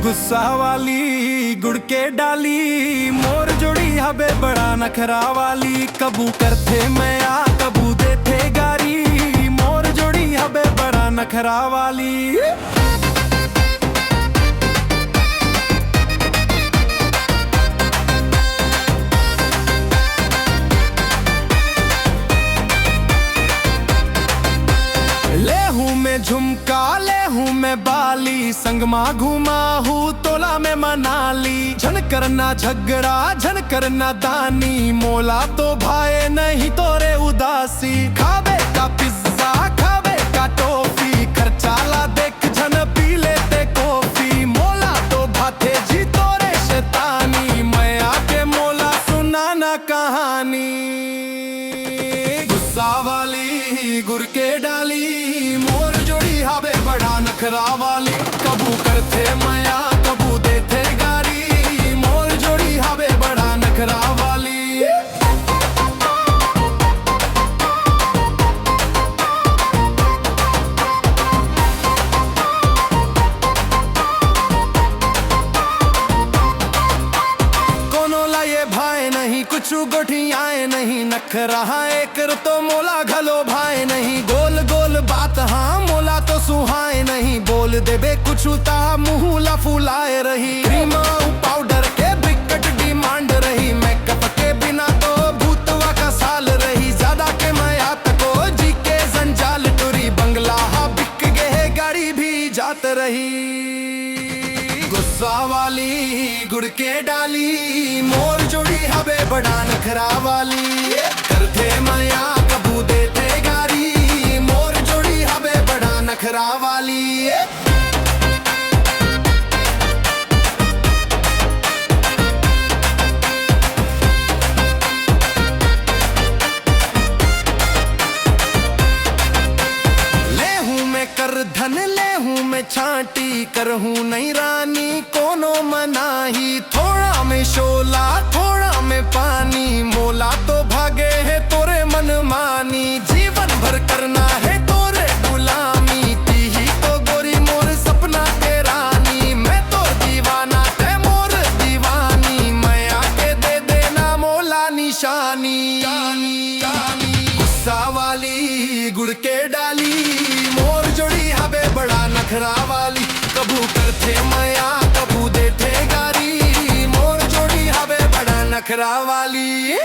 गुस्सा वाली गुड़ के डाली मोर जोड़ी हबे बड़ा नखरा वाली। कबू करते मैं कबू देते गारी मोर जोड़ी हबे बड़ा नखरा वाली। झुमका ले हूँ मैं बाली संग माँ घुमा हूँ तोला में मनाली। झन करना झगड़ा झन करना दानी मोला तो भाए नहीं तोरे उदासी। खावे का पिज्जा खावे का टोफी खर्चाला देख झन पी लेते कॉफी। मोला तो भाते जी तोरे शैतानी मैं आके मोला सुनाना कहानी। गुस्सा वाली गुड़ के डाली मोर जोड़ी हबे बड़ा नखरा वाली। कबू करते माया कबू देते गारी मोर जोड़ी हबे बड़ा नखरा वाली। कोनो लाए भाई नहीं कुछ गोठियाए नहीं नखरा एक तो मोला घलो भाई नहीं। गोल गोल बात हाँ मोला तो सुहाए नहीं। बोल देबे कुछ ता मुँह फुलाए रही। क्रीमा पाउडर के बिकट डिमांड रही। मेकअप के बिना तो भूतवा का साल रही। ज्यादा के माया तको जी के जंजाल टुरी बंगला बिक गए गाड़ी भी जात रही। गुस्सा वाली गुड़ के डाली मोर जोड़ी हबे बड़ा नखरा वाली। करते माया कबू देते गारी मोर जोड़ी हबे बड़ा नखरा वाली। ले हूँ मैं कर धन ले हूँ मैं छांटी कर हूँ नहीं रानी कोनो मनाही। थोड़ा में शोला थोड़ा में पानी मोला तो भागे है तोरे मन मानी। जीवन भर करना है तोरे गुलामी ती ही तो गोरी मोर सपना के रानी। मैं तो दीवाना ते मोर दीवानी मैं आके दे देना मोला निशानी। गुस्सा वाली गुड़ के डाली मोर जोड़ी हबे बड़ा नखरा वाली। कबू करते माया कबू देते गारी मोर जोड़ी हबे बड़ा नखरा वाली।